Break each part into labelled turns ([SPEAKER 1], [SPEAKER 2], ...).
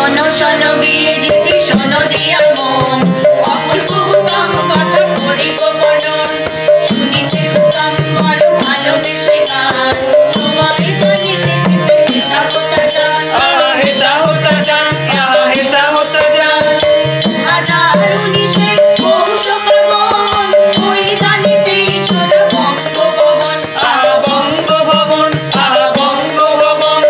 [SPEAKER 1] শোনো শোনো বিয়ে দিছি শোনো দিয়া মন অপূর্ব উত্তম কথা করি গোপনন শুনিতে উত্তম বড় ভালোবেসে গান সবাই জানিতেছে হেতা হোতা জান
[SPEAKER 2] হেতা হোতা জান হেতা হোতা জান
[SPEAKER 1] 2019 পৌষ পার্বণ ওই জানিতেই সোজা বঙ্গভবন
[SPEAKER 2] বঙ্গভবন বঙ্গভবন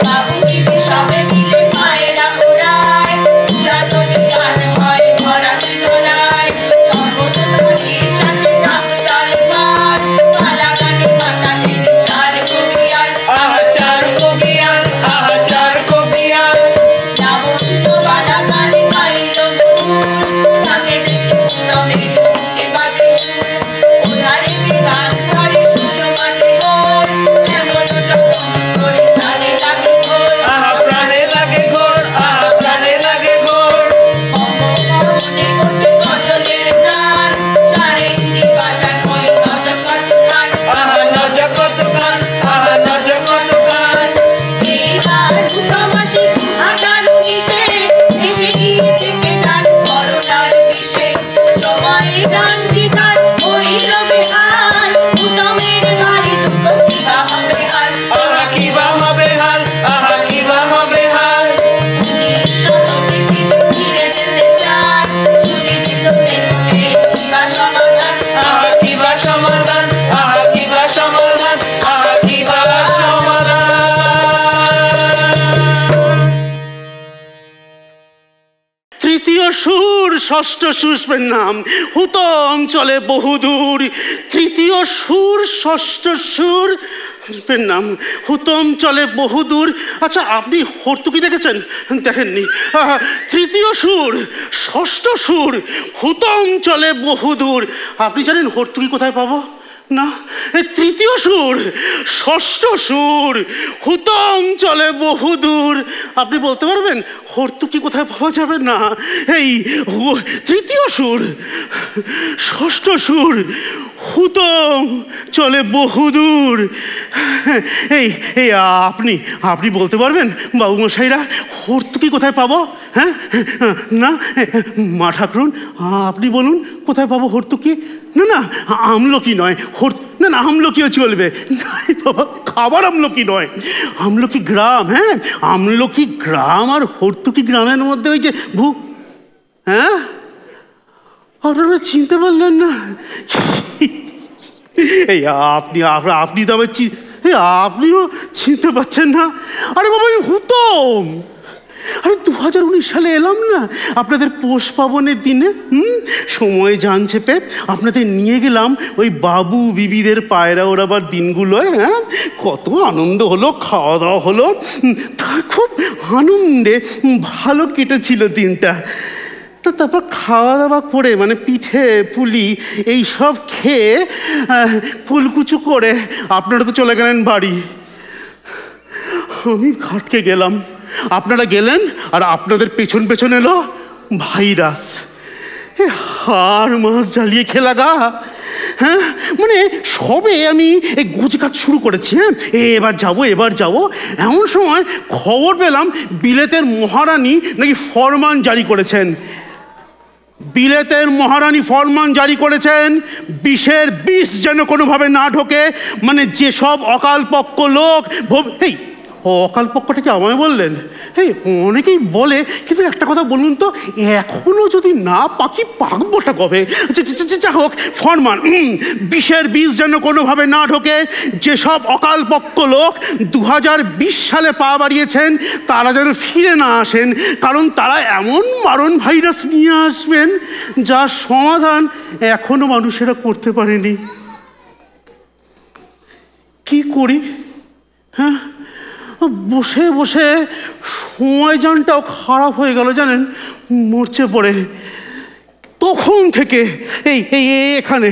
[SPEAKER 1] বাবু বিবি সবে মিলে পায়রা ওড়ায় পুরাতনী গান হয় ভরাতি দোলায় সঙ্গত ধ্বনির সাথে ঝাঁক তাল পার পালা গানে বাতালের চার কবিয়াল
[SPEAKER 2] চার কবিয়াল চার কবিয়াল
[SPEAKER 1] লাবণ্য বালা গান গাইল মধুর তাকে দেখে উত্তমের বুকে বাজে সুর ওধারেতে গান ধরে সুষমাতে গোর এমনও যখন করে তালে লাগে ঘোর
[SPEAKER 2] প্রাণে লাগে ঘোর প্রাণে লাগে ঘোর
[SPEAKER 1] বঙ্গভবনে ওঠে গজলের গান সারেঙ্গি বাজান ওই নজকত খান
[SPEAKER 2] নজকত খান নজকত খান
[SPEAKER 1] এইবার উত্তমাসে 2019 এসে গিয়ে থেকে যান করোনার বিষে সবাই জানতি তার হইল বেহাল উত্তমের বাড়ি দুঃখ কিবা হবে হাল
[SPEAKER 2] কিবা হবে হাল কিবা হবে হাল
[SPEAKER 1] 19 শতকে তিনি ফিরে যেতে চান সুদীপিত দেখলে কিবা সমাধান
[SPEAKER 2] কিবা সমাধান কিবা সমাধান কিবা সমাধান।
[SPEAKER 3] তৃতীয় সুর ষষ্ঠ সুর নাম হুতম চলে বহুদূর। তৃতীয় সুর ষষ্ঠ সুর নাম হুতম চলে বহুদূর। আচ্ছা, আপনি হর্তুকি দেখেছেন? দেখেননি? তৃতীয় সুর ষষ্ঠ সুর হুতম চলে বহুদূর। আপনি জানেন হর্তুকি কোথায় পাবো? না, এই তৃতীয় সুর ষষ্ঠ সুর হুতম চলে বহুদূর। আপনি বলতে পারবেন হর্তুকি কোথায় পাওয়া যাবে? না, এই তৃতীয় সুর ষষ্ঠ সুর হুতম চলে বহুদূর। এই এই আপনি আপনি বলতে পারবেন বাবুমশাইরা হর্তুকি কোথায় পাবো? হ্যাঁ, না, মা ঠাকুরুন আপনি বলুন কোথায় পাবো হর্তুকি? না না, আমলকি নয়, না না, আমলকিও চলবে না বাবা, খাবার আমলকি নয়, আমলকি গ্রাম। হ্যাঁ, আমলকি গ্রাম আর হর্তুকি গ্রামের মধ্যে ওই যে হ্যাঁ, আপনারা চিনতে পারলেন না? এই আপনি তো আবার আপনিও চিনতে পারছেন না? আরে বাবা, আমি হুতম। আরে 2019 সালে এলাম না আপনাদের পৌষ পার্বণের দিনে। সময় জান চেপে আপনাদের নিয়ে গেলাম ওই বাবু বিবিদের পায়রা ওড়াবার দিনগুলোয়। হ্যাঁ, কত আনন্দ হলো, খাওয়া দাওয়া হলো, তা খুব আনন্দে ভালো কেটেছিল দিনটা। তো তারপর খাওয়া দাওয়া করে মানে পিঠে পুলি এই সব খেয়ে ফুলকুচু করে আপনারা তো চলে গেলেন বাড়ি। আমি ঘাটকে গেলাম, আপনারা গেলেন, আর আপনাদের পেছন পেছন এলো ভাইরাস। হাড় মাছ জ্বালিয়ে খেলা গা। হ্যাঁ, মানে সবে আমি এই গুজকাজ শুরু করেছি। হ্যাঁ, এবার যাবো এমন সময় খবর পেলাম বিলেতের মহারানী নাকি ফরমান জারি করেছেন। বিলেতের মহারানী ফরমান জারি করেছেন, বিষের বিষ যেন কোনোভাবে না ঢোকে। মানে যেসব অকালপক্ষ লোক এই অকাল পক্ষটাকে আমায় বললেন? এই অনেকেই বলে, কিন্তু একটা কথা বলুন তো, এখনো যদি না পাকি পাকবোটা কবে? যা হোক, ফরমান বিষের বীজ যেন কোনোভাবে না ঢোকে। যেসব অকাল পক্ষ লোক 2020 সালে পা বাড়িয়েছেন তারা যেন ফিরে না আসেন, কারণ তারা এমন মারণ ভাইরাস নিয়ে আসবেন যার সমাধান এখনো মানুষেরা করতে পারেনি। কি করি? হ্যাঁ, বসে বসে সময় জানটাও খারাপ হয়ে গেল জানেন, মরচে পড়ে। তখন থেকে এখানে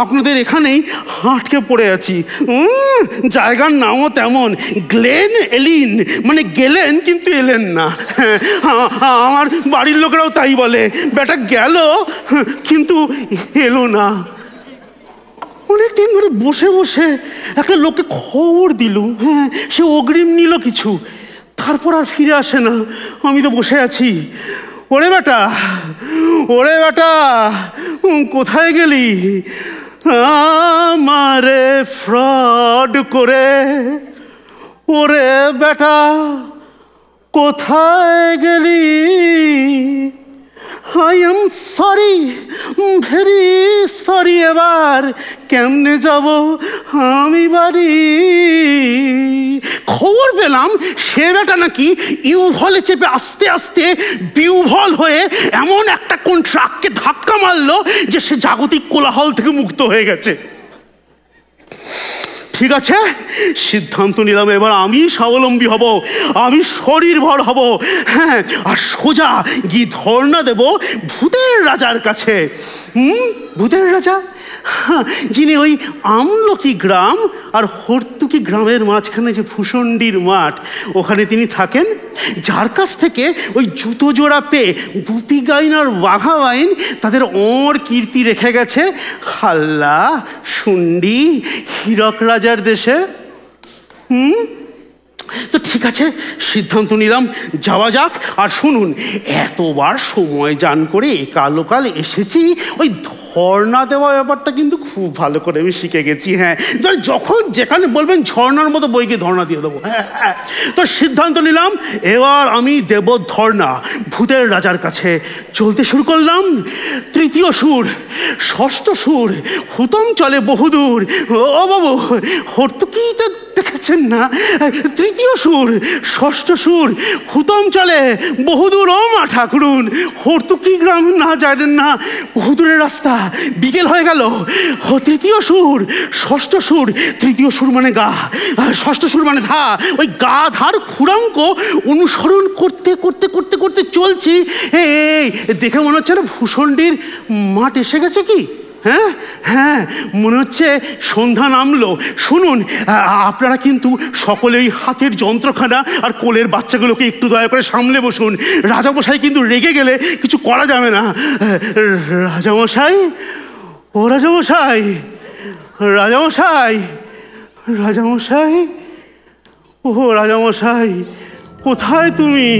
[SPEAKER 3] আপনাদের এখানেই হাঁটকে পড়ে আছি। জায়গার নামও তেমন, গ্লেন এলিন, মানে গেলেন কিন্তু এলেন না। আমার বাড়ির লোকেরাও তাই বলে, বেটা গেল কিন্তু এলো না। অনেকদিন ধরে বসে বসে একটা লোককে খবর দিল। হ্যাঁ, সে অগ্রিম নিল কিছু। তারপর আর ফিরে আসে না। আমি তো বসে আছি। ওরে বেটা, ওরে বেটা, কোথায় গেলি? আমারে ফ্রড করে, ওরে বেটা কোথায় গেলি? I am sorry, very sorry. এবার কেমনে যাব আমি বাড়ি? খবর পেলাম সে বেটা নাকি ইউভলে চেপে আস্তে আস্তে বিউভল হয়ে এমন একটা কোন ট্রাককে ধাক্কা মারলো যে সে জাগতিক কোলাহল থেকে মুক্ত হয়ে গেছে। ঠিক আছে, সিদ্ধান্ত নিলাম এবার আমি স্বাবলম্বী হব, আমি শরীরভর হব। হ্যাঁ, আর সোজা গিয়ে ধর্ণা দেব ভূতের রাজার কাছে। ভূতের রাজা, যিনি ওই আমলকি গ্রাম আর হর্তুকি গ্রামের মাঝখানে যে ভূষণ্ডির মাঠ, ওখানে তিনি থাকেন, যার কাছ থেকে ওই জুতো জোড়া পেয়ে গুপি গাইন আর বাঘা বাইন তাদের ওর কীর্তি রেখে গেছে হাল্লা শুন্ডি হীরক রাজার দেশে। তো ঠিক আছে, সিদ্ধান্ত নিলাম যাওয়া যাক। আর শুনুন, এতবার সময় জান করে একালোকাল এসেছি, ওই ধর্ণা দেওয়া ব্যাপারটা কিন্তু খুব ভালো করে আমি শিখে গেছি। হ্যাঁ, যখন যেখানে বলবেন ঝর্ণার মতো বইকে ধর্ণা দিয়ে দেবো। হ্যাঁ, তো সিদ্ধান্ত নিলাম এবার আমি দেব ধর্ণা ভূতের রাজার কাছে। চলতে শুরু করলাম। তৃতীয় সুর, ষষ্ঠ সুর, হুতম চলে বহুদূর। ও বাবু, হর্তুকিটা দেখেছেন না? তৃতীয় সুর, ষষ্ঠ সুর, হুতম চলে বহুদূর। ও মা ঠাকুরুন, হর্তুকি গ্রাম না জানেন না, বহুদূরের রাস্তা। বিকেল হয়ে গেল। তৃতীয় সুর, ষষ্ঠ সুর, তৃতীয় সুর মানে গা, ষষ্ঠ সুর মানে ধা। ওই গা ধার খুড়াঙ্ক অনুসরণ করতে করতে করতে করতে চলছি। এই দেখে মনে হচ্ছে না ভূষণ্ডির মাঠ এসে গেছে কি? হ্যাঁ হ্যাঁ, মনে হচ্ছে সন্ধ্যা নামলো। শুনুন, আপনারা কিন্তু সকলেই হাতের যন্ত্রখানা আর কোলের বাচ্চাগুলোকে একটু দয়া করে সামলে বসুন। রাজামশাই কিন্তু রেগে গেলে কিছু করা যাবে না। রাজামশাই, ও রাজামশাই, রাজামশাই, রাজামশাই, ও রাজামশাই, কোথায় তুমি?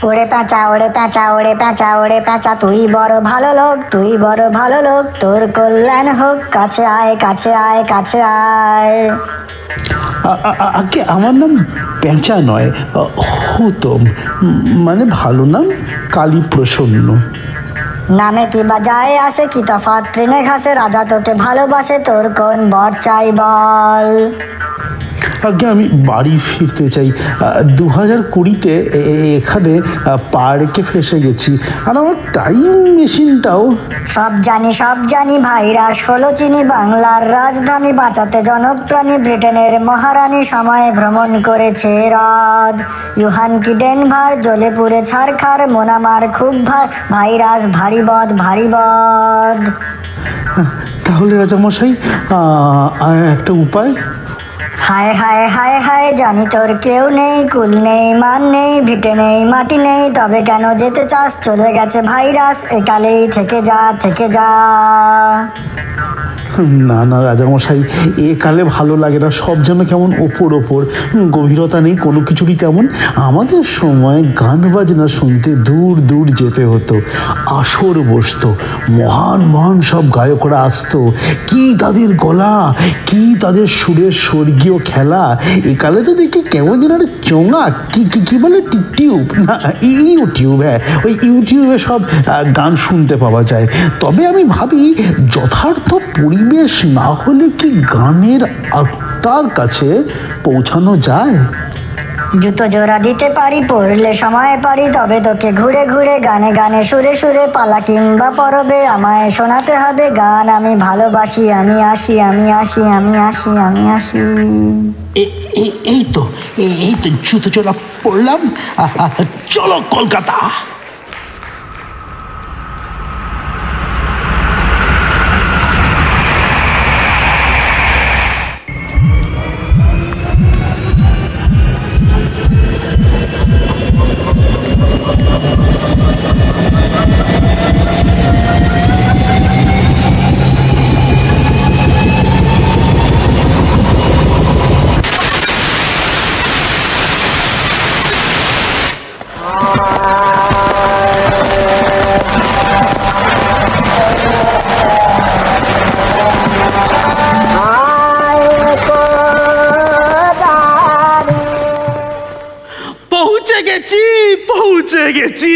[SPEAKER 4] ওরে প্যাঁচা, ওরে প্যাঁচা, ওরে প্যাঁচা, ওরে প্যাঁচা, তুই বড় ভালো লোক, তুই বড় ভালো লোক, তোর কল্যাণ হোক, কাছে আয়, কাছে আয়, কাছে আয়।
[SPEAKER 5] আগে আমার নাম পেঁচা নয়, হুতম, মানে ভালো নাম কালী প্রসন্ন।
[SPEAKER 4] নামে কি বা যায় আসে, কি তফাৎ ট্রেনে ঘাসে, রাজা তোকে ভালোবাসে, তোর কোন বর চাই বল।
[SPEAKER 5] আগে আমি বাড়ি ফিরতে চাই। 2020-তে এখানে পা রেখে ফেসে গেছি, আর আমার টাইম মেশিনটাও।
[SPEAKER 4] সব জানি, সব জানি, ভাইরাস হলো চিনি, বাংলার রাজধানী বাঁচাতে জনপ্রাণী ব্রিটেনের মহারানী সময়ে ভ্রমণ করেছে হ্রদ। ইউহান কি ডেনভার জ্বলে পুড়ে ছারখার, মোনামার খুব ভাইরাস ভারী বদ, ভারী বদ।
[SPEAKER 5] তাহলে রাজামশাই একটা উপায়।
[SPEAKER 4] হায় হায় হায় হায়, জানি তোর কেউ নেই, কুল নেই, মান নেই, ভিটে নেই, মাটি নেই, তবে কেন যেতে চাস? চলে গেছে ভাইরাস, একালেই থেকে যা, থেকে যা।
[SPEAKER 5] না না রাজামশাই, এ কালে ভালো লাগে না, সব যেন কেমন ওপর ওপর, গভীরতা নেই কোনো কিছুরই তেমন। আমাদের সময় গান বাজনা শুনতে দূর দূর যেতে হতো, আসর বসতো, মহান মহান সব গায়করা আসতো, কি তাদের গলা, কি তাদের সুরের স্বর্গীয় খেলা। একালে তো দেখি কেমন যেন চোঙা, কি কি কি বলে, টিউব না ইউটিউব, হ্যাঁ ওই ইউটিউবে সব গান শুনতে পাওয়া যায়। তবে আমি ভাবি যথার্থ পরিবেশ না হলে কি গানের আত্মার কাছে পৌঁছানো যায়?
[SPEAKER 4] জুতো জোড়া দিতে পারি, পড়লে সময় পারি, তবে তোকে ঘুরে ঘুরে গানে গানে সুরে সুরে পালা কিংবা পরবে আমায় শোনাতে হবে গান। আমি ভালোবাসি, আমি আসি, আমি আসি, আমি আসি, আমি আসি।
[SPEAKER 5] এই তো জুতো জোড়া পড়লাম, চলো কলকাতা।
[SPEAKER 3] গেছি।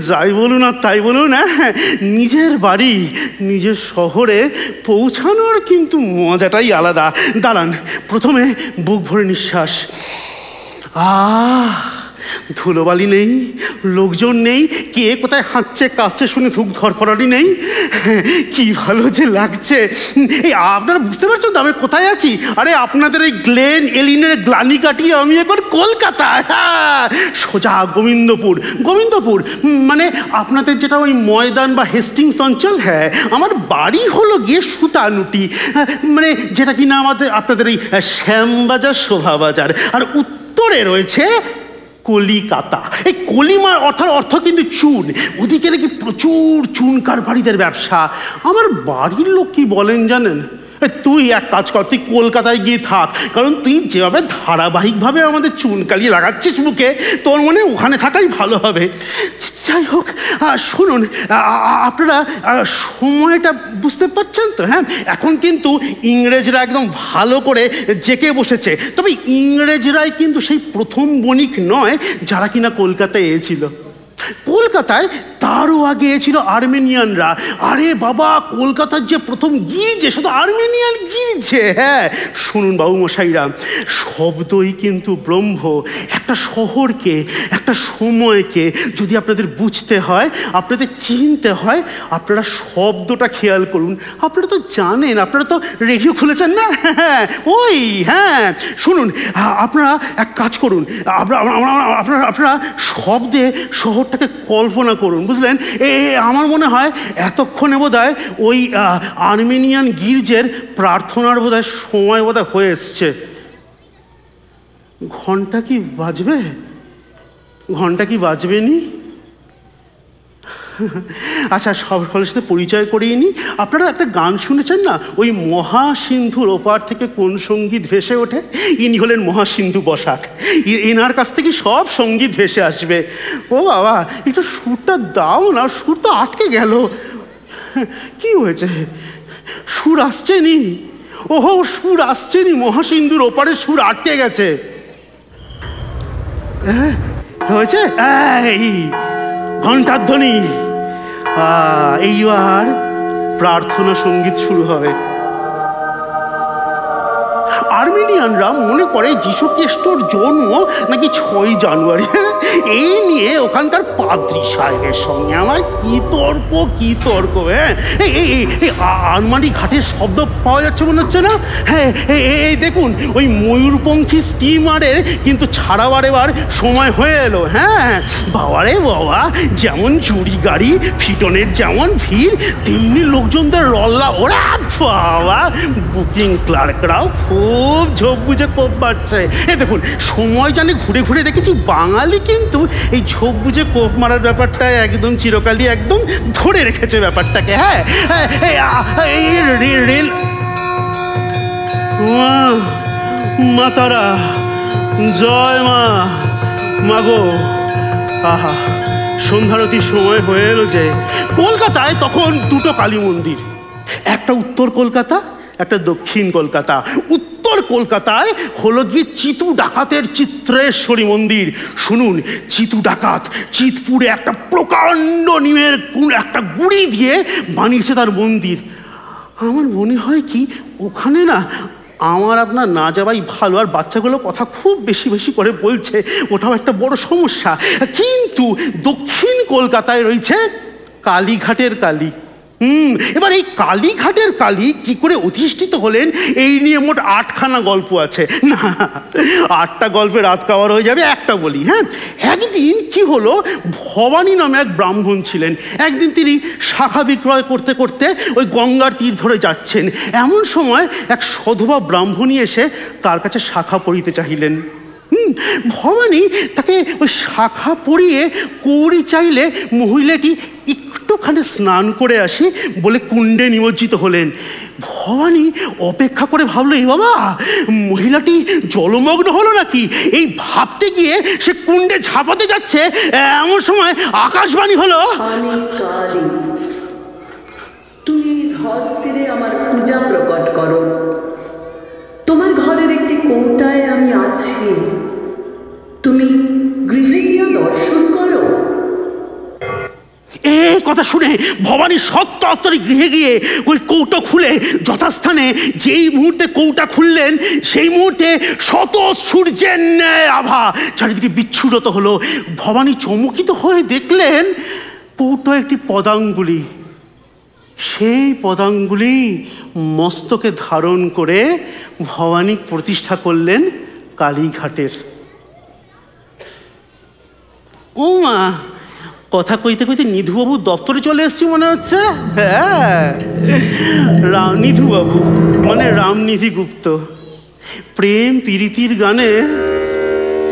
[SPEAKER 3] যাই বলুন আর তাই বলুন, নিজের বাড়ি নিজের শহরে পৌঁছানোর কিন্তু মজাটাই আলাদা। দাঁড়ান, প্রথমে বুক ভরে নিঃশ্বাস। ধুলোবালি নেই, লোকজন নেই, কে কোথায় হাঁটছে কাশছে শুনে ধুক ধরফরানি নেই। কি ভালো যে লাগছে। এই আপনারা বুঝতে পারছেন তো আমি কোথায় আছি? আরে আপনাদের এই গ্লেন এলিনের গ্লানি কাটিয়ে আমি একবার কলকাতায়, সোজা গোবিন্দপুর মানে আপনাদের যেটা ওই ময়দান বা হেস্টিংস অঞ্চল। হ্যাঁ, আমার বাড়ি হলো গিয়ে সুতানুটি, মানে যেটা কিনা আপনাদের এই শ্যামবাজার শোভাবাজার। আর উত্তরে রয়েছে কলিকাতা। এই কলিমার অর্থ কিন্তু চুন। ওদিকে নাকি প্রচুর চুন কারবারিদের ব্যবসা। আমার বাড়ির লোক কি বলেন জানেন? তুই এক কাজ কর, তুই কলকাতায় গিয়ে থাক, কারণ তুই যেভাবে ধারাবাহিকভাবে আমাদের চুনকালি লাগাচ্ছিস মুখে, তোর মনে ওখানে থাকাই ভালো হবে। যাই হোক, শুনুন, আপনারা সময়টা বুঝতে পারছেন তো? হ্যাঁ, এখন কিন্তু ইংরেজরা একদম ভালো করে জেকে বসেছে। তবে ইংরেজরাই কিন্তু সেই প্রথম বণিক নয় যারা কিনা কলকাতায় এসেছিল। কলকাতায় তারও আগে ছিল আর্মেনিয়ানরা। আরে বাবা, কলকাতার যে প্রথম গির্জে শুধু আর্মেনিয়ান গির্জে। হ্যাঁ, শুনুন বাবু মশাইরা, শব্দই কিন্তু ব্রহ্ম। একটা শহরকে, একটা সময়কে যদি আপনাদের বুঝতে হয়, আপনাদের চিনতে হয়, আপনারা শব্দটা খেয়াল করুন। আপনারা তো জানেন, আপনারা তো রেডিও খুলেছেন না? হ্যাঁ, শুনুন, আপনারা এক কাজ করুন, আপনারা শব্দে শহরটাকে কল্পনা করুন, বুঝলেন? আমার মনে হয় এতক্ষণে বোধহয় ওই আর্মেনিয়ান গির্জের প্রার্থনার বোধহয় সময় বোধহয় হয়ে এসছে। ঘন্টা কি বাজবে নি? আচ্ছা, সকলের সাথে পরিচয় করিয়ে নি। আপনারা একটা গান শুনেছেন না, ওই মহাসিন্ধুর ওপার থেকে কোন সঙ্গীত ভেসে ওঠে? ইনি হলেন মহাসিন্ধু বসাক। এনার কাছ থেকে সব সঙ্গীত ভেসে আসবে। ও বাবা, একটু সুরটা দাও না, সুর তো আটকে গেল। কি হয়েছে? সুর আসছে নি? ওহো, সুর আসছে নি, মহাসিন্ধুর ওপারে সুর আটকে গেছে। হয়েছে, এই ঘণ্টার ধ্বনি। এইবার প্রার্থনা সঙ্গীত শুরু হবে। আর্মেনিয়ানরা মনে করে যীশু খ্রিস্টর জন্ম নাকি 6 জানুয়ারি। এই নিয়ে ওখানকার পাদ্রী সাহেবের সঙ্গে আমার কি তর্ক। হ্যাঁ, এই আরমানি ঘাটের শব্দ পাওয়া যাচ্ছে মনে হচ্ছে না? হ্যাঁ, এই দেখুন, ওই ময়ূরপঙ্খী স্টিমারের কিন্তু ছাড়াবার এবার সময় হয়ে এলো। হ্যাঁ বাবারে বাবা, যেমন চুরি গাড়ি ফিটনের যেমন ভিড়, তেমনি লোকজনদের রল্লা। ওরা বাবা, বুকিং ক্লার্করাও খুব ঝোপ বুঝে কোপ মারছে। দেখুন, সময় জানে ঘুরে ঘুরে দেখেছি বাঙালি কিন্তু এই ঝোপ বুঝে কোপ মারার ব্যাপারটা একদম চিরকালই একদম ধরে রেখেছে ব্যাপারটাকে। হ্যাঁ, এই রেল মা তারা, জয় মা গো। আহা, সন্ধ্যারতির সময় হয়ে এলো যে। কলকাতায় তখন দুটো কালী মন্দির, একটা উত্তর কলকাতা, একটা দক্ষিণ কলকাতা। উত্তর কলকাতায় হলো গিয়ে চিতু ডাকাতের চিত্রেশ্বরী মন্দির। শুনুন, চিতু ডাকাত চিতপুরে একটা প্রকাণ্ড নিমের একটা গুড়ি দিয়ে বানিয়েছে তার মন্দির। আমার মনে হয় কি ওখানে না আমার আপনার না যাওয়াই ভালো। আর বাচ্চাগুলো কথা খুব বেশি বেশি করে বলছে, ওটাও একটা বড় সমস্যা। কিন্তু দক্ষিণ কলকাতায় রয়েছে কালীঘাটের কালী। এবার এই কালীঘাটের কালী কি করে অধিষ্ঠিত হলেন, এই নিয়ে মোট 8খানা গল্প আছে। না, 8টা গল্পে রাত কাওয়ার হয়ে যাবে, একটা বলি। হ্যাঁ, একদিন কি হলো, ভবানী নামে এক ব্রাহ্মণ ছিলেন। একদিন তিনি শাখা বিক্রয় করতে করতে ওই গঙ্গার তীর ধরে যাচ্ছেন। এমন সময় এক সধবা ব্রাহ্মণী এসে তার কাছে শাখা পড়িতে চাহিলেন। ভবানী তাকে ওই শাখা পরিয়ে কৌড়ি চাইলে মহিলাটি একটুখানি স্নান করে আসি বলে কুণ্ডে নিমজ্জিত হলেন। ভবানী অপেক্ষা করে ভাবলো, এই বাবা, মহিলাটি জলমগ্ন হলো নাকি। এই ভাবতে গিয়ে সে কুণ্ডে ঝাঁপাতে যাচ্ছে, এমন সময় আকাশবাণী হলো,
[SPEAKER 6] তুমি ধরতে আমার পূজা প্রকট করো। তোমার ঘরের একটি কৌটায় আমি আছি, তুমি গৃহে গিয়া দর্শন করো।
[SPEAKER 3] এ কথা শুনে ভবানী সত্তরে গৃহে গিয়ে ওই কৌটো খুলে যথাস্থানে যেই মুহূর্তে কৌটা খুললেন সেই মুহূর্তে শত সূর্যের ন্যায় আভা চারিদিকে বিচ্ছুরত হলো। ভবানী চমকিত হয়ে দেখলেন কৌটো একটি পদাঙ্গুলি। সেই পদাঙ্গুলি মস্তকে ধারণ করে ভবানী প্রতিষ্ঠা করলেন কালীঘাটের। ও মা, কথা কইতে কইতে নিধুবাবুর দপ্তরে চলে এসছি মনে হচ্ছে। হ্যাঁ, নিধুবাবু মানে রামনিধি গুপ্ত। প্রেম প্রীতির গানে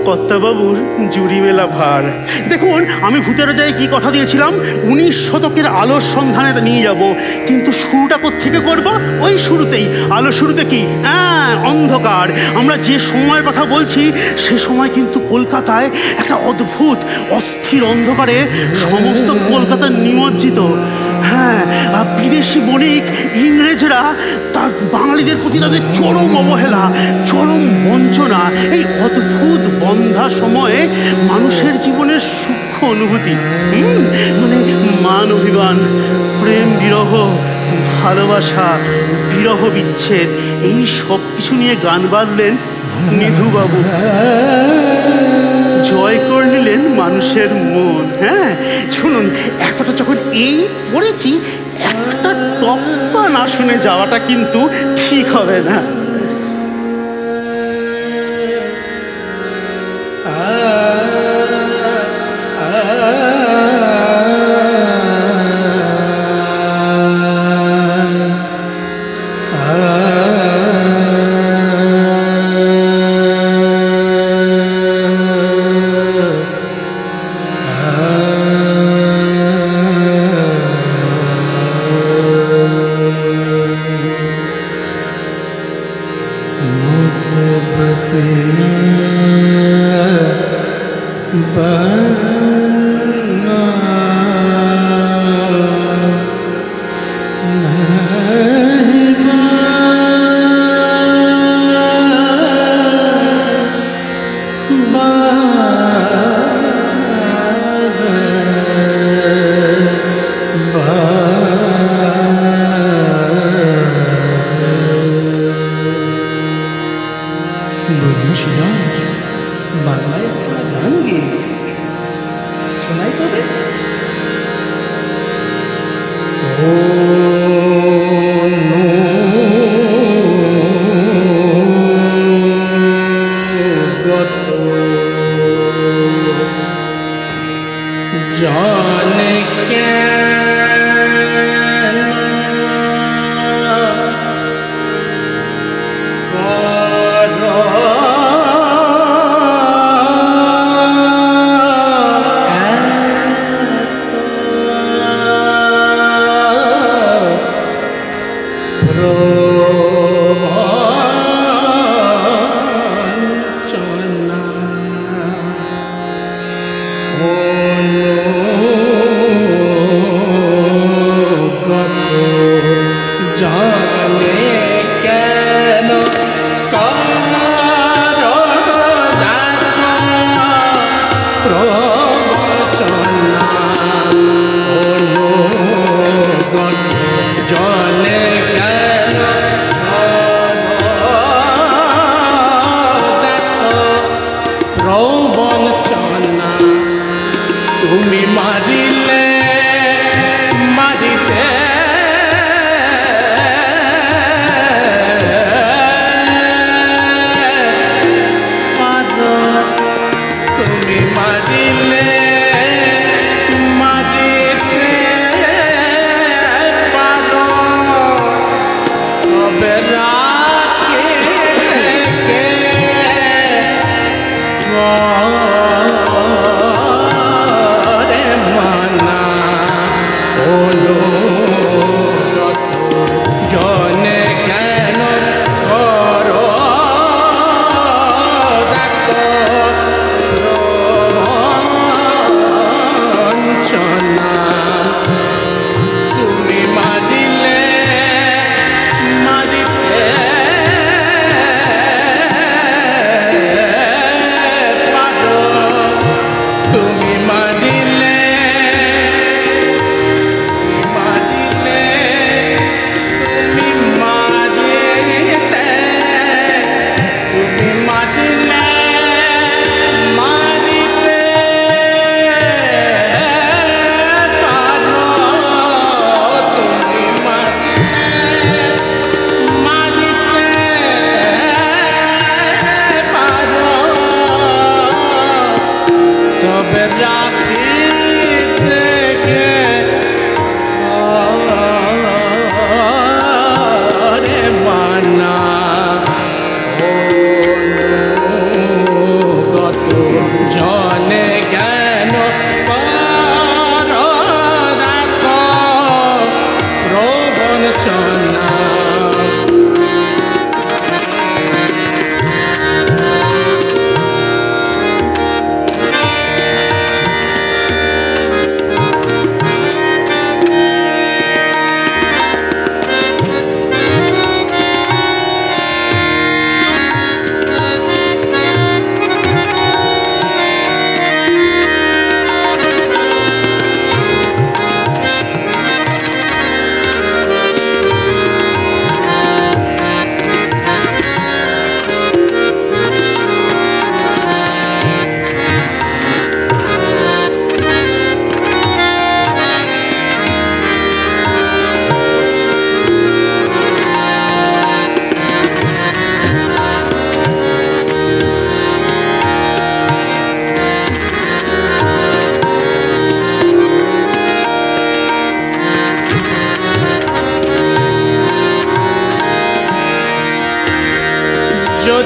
[SPEAKER 3] কর্তাবাবুর জুড়ি মেলা ভার। দেখুন, আমি ভূতের রাজায় কি কথা দিয়েছিলাম, 19 শতকের আলোর সন্ধানে নিয়ে যাব, কিন্তু শুরুটা কোত্থেকে করব? ওই শুরুতেই। আলো শুরুতে কি? অন্ধকার। আমরা যে সময়ের কথা বলছি সে সময় কিন্তু কলকাতায় একটা অদ্ভুত অস্থির অন্ধকারে সমস্ত কলকাতা নিমজ্জিত। হ্যাঁ, বিদেশি বণিক ইংরেজরা তার বাঙালিদের প্রতি তাদের চরম অবহেলা, চরম বঞ্চনা, এই অদ্ভুত বন্ধা সময়ে মানুষের জীবনের সূক্ষ্ম অনুভূতি, মানে মান অভিমান, প্রেম বিরহ, ভালোবাসা, বিরহ বিচ্ছেদ, এই সব কিছু নিয়ে গান বাঁধলেন নিধুবাবু। জয় করে নিলেন মানুষের মন। হ্যাঁ, শুনুন, এতটা যখন এই পড়েছি, একটা টপ্পা না শুনে যাওয়াটা কিন্তু ঠিক হবে না।
[SPEAKER 6] বাংলায় একটা গান গেয়েছি, শোনাই তবে।
[SPEAKER 2] রে মানা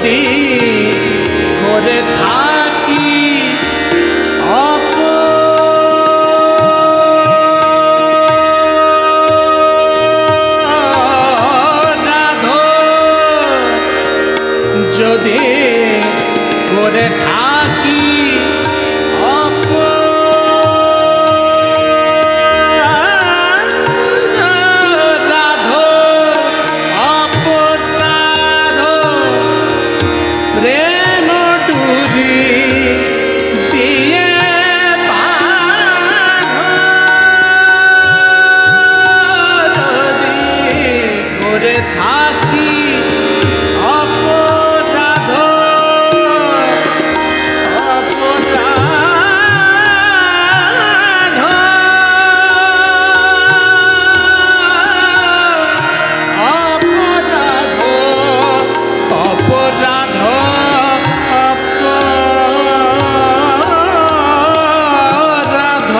[SPEAKER 2] যদি করে থাকি অপরাধ, যদি করে থাকি প্রেম ডুরি দিয়ে যদি করে থাকি অপরাধ, অপরাধ, অপরাধ, অপরাধ,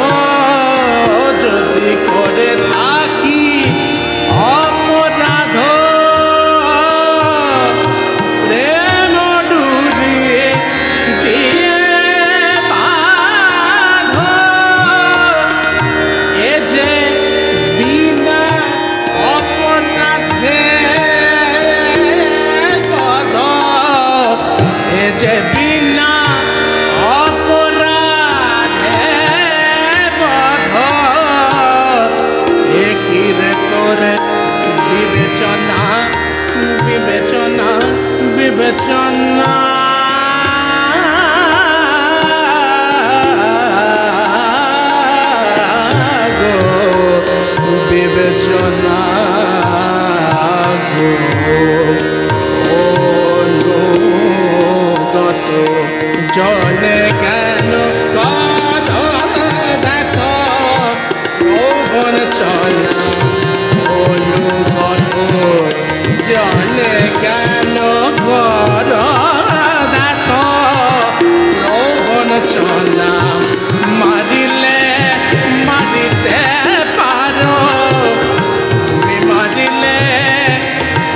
[SPEAKER 2] যদি করে থাকি অপরাধ, প্রেম ডুরিয়ে দিয়ে বাঁধ, এ যে বিনা অপরাধে বধ, এ যে বিনা অপরাধে বধ, একিরে করে বিবেচনা, বিবেচনা, বিবেচনা গো, বিবেচনা গো, অনুগত জনে কেন কর দেখ যৌবন চলা, অনুগত জনে কেন কর দেখ যৌবন চলা, মারিলে মারিতে পারো, তুমি মারিলে,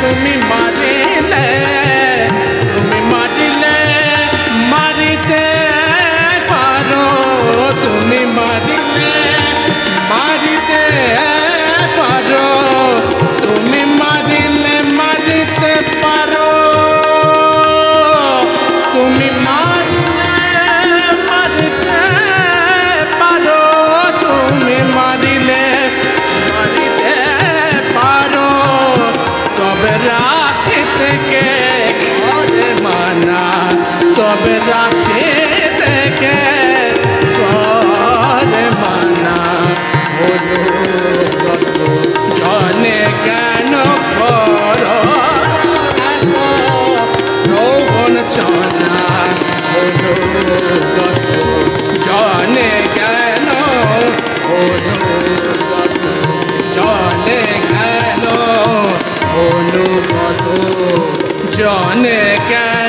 [SPEAKER 2] তুমি মারিলে, তুমি মারিলে মারিতে পারো, তুমি মারিলে মারিতে পারো, তুমি মারিলে মারিতে পারো, তুমি মারিলে মারিতে পারো, তুমি মারিলে মারিতে পারো, তবে রাখি থেকে ঘরে মানা, তবে রাখি থেকে ঘরে মানা, অনুগত জনে কেন কর যৌবন চলা, অনুগত জনে কেন, অনুগত জনে কেন, অনুগত জনে কেন